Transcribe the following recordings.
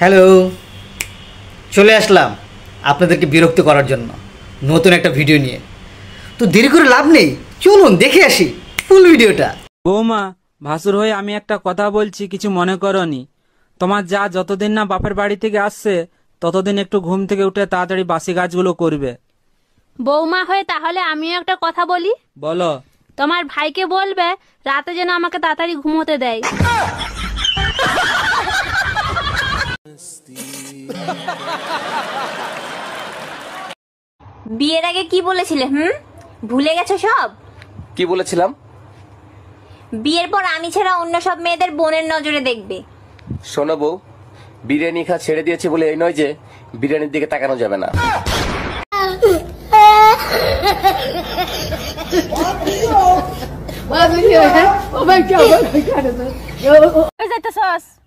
Hello, চলে আসলাম আপনাদেরকে বিরক্ত করার জন্য নতুন একটা ভিডিও নিয়ে। তো দেরি করে লাভ নেই, চলুন দেখে আসি ফুল ভিডিওটা। বৌমা, ভাসুর হয়ে আমি একটা কথা বলছি, কিছু মনে করনি। তোমার যা যতদিন না বাপের বাড়ি থেকে আসছে ততদিন একটু ঘুম থেকে উঠে তাড়াতাড়ি বাসি কাজগুলো করবে। বৌমা হয়ে তাহলে আমিও একটা কথা বলি। বলো। তোমার ভাইকে বলবে রাতে যেন আমাকে তাড়াতাড়ি ঘুমোতে দেয়। বিয়ের আগে কি বলেছিলে? ভুলে গেছো সব? কি বলেছিলাম? বিয়ের পর আমি ছাড়া অন্য সব মেয়েদের বোনের নজরে দেখবে। শোনো বউ, বিরিয়ানি খা ছেড়ে দিয়েছি বলে এই নয় যে বিরিয়ানির দিকে তাকানো যাবে না।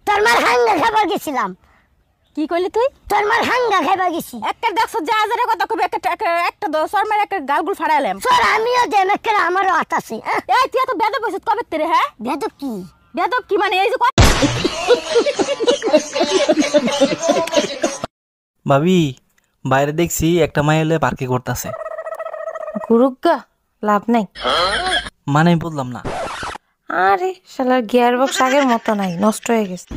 তোর মার হাঙ্গা খাবার গেছিলাম। কি কইলি তুই? তোর মার হাঙ্গা খাবার গেছি। একটা দেখছো যা যারে কথা কবি, একটা দশর মার একটা গালগুল ফাড়াইলাম। তোর আমিও দেন একটা আমারও হাত আছে। এই তুই এত বেদব হইছিস কবে তেরে? হ্যাঁ বেদব কি? বেদব কি মানে? এই যে ভাবি, বাইরে দেখছি একটা মাইল পার্কে করতেছে। গুরুগা লাভ নাই। মানে বললাম না। আরে শালার গিয়ার বক্স আগের মতো নাই, নষ্ট হয়ে গেছে।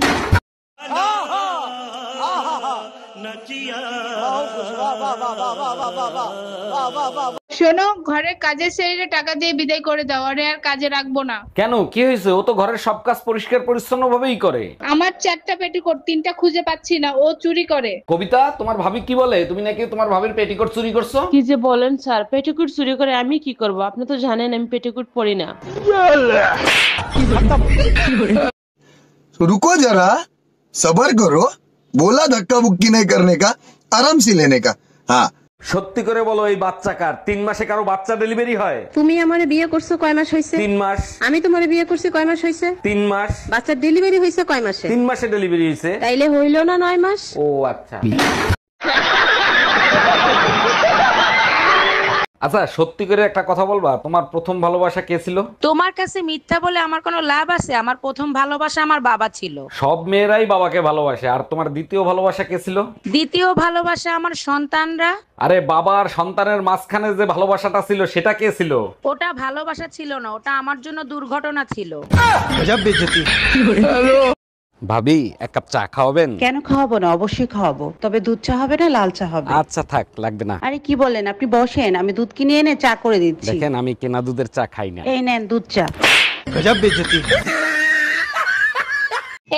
শোনো, ঘরের কাজের ছেলেরে টাকা দিয়ে বিদায় করে দাও, আরে আর কাজে রাখবো না। কেন, কি হয়েছে? ও তো ঘরের সব কাজ পরিষ্কার পরিচ্ছন্ন ভাবেই করে। আমার 4টা পেটিকোট, 3টা খুঁজে পাচ্ছি না, ও চুরি করে। কবিতা, তোমার ভাবি কি বলে? তুমি নাকি তোমার ভাবির পেটিকোট চুরি করছো? কি যে বলেন স্যার, পেটিকুট চুরি করে আমি কি করব? আপনি তো জানেন আমি পেটিকুট পরি না। रुको जरा, सबर करो। बोला धक्का बुक्की नहीं करने का, आराम से लेने का। हाँ, সত্যি করে বলো, এই বাচ্চা কার? 3 মাসে কারো বাচ্চা ডেলিভারি হয়? তুমি আমারে বিয়ে করছো কয় মাস হইছে? 3 মাস। আমি তোমারে বিয়ে করছি কয় মাস হইছে? 3 মাস। বাচ্চার ডেলিভারি হইছে কয় মাসে? 3 মাসে ডেলিভারি হয়েছে। তাইলে হইল না 9 মাস? ও আচ্ছা। আচ্ছা, সত্যি করে একটা কথা বলবা, তোমার প্রথম ভালোবাসা কে ছিল? তোমার কাছে মিথ্যা বলে আমার কোনো লাভ আছে? আমার প্রথম ভালোবাসা আমার বাবা ছিল। সব মেয়েরাই বাবাকে ভালোবাসে। আর তোমার দ্বিতীয় ভালোবাসা কে ছিল? দ্বিতীয় ভালোবাসা আমার সন্তানরা। আরে বাবা আর সন্তানের মাঝখানে যে ভালোবাসাটা ছিল সেটা কে ছিল? ওটা ভালোবাসা ছিল না, ওটা আমার জন্য দুর্ঘটনা ছিল। ভাবি, এক কাপ চা খাওয়াবেন? কেন খাওয়াবো না, অবশ্যই খাওয়াবো। তবে দুধ চা হবে না লাল চা হবে? আচ্ছা থাক, লাগবে না। আরে কি বলেন, আপনি বসেন, আমি দুধ কিনে এনে চা করে দিচ্ছি। দেখেন, আমি কেনা দুধের চা খাই না। এই নেন দুধ চা।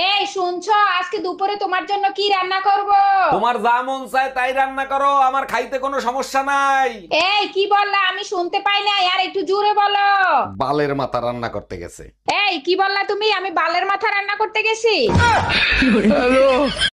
এই শুনছো, আজকে দুপুরে তোমার জন্য কি রান্না করব? তোমার যা মন চায় তাই রান্না করো, আমার খাইতে কোনো সমস্যা নাই। এই কি বললা? আমি শুনতে পাই না, আর একটু জোরে বলো। বালের মাথা রান্না করতে গেছে। এই কি বললা তুমি? আমি বালের মাথা রান্না করতে গেছি?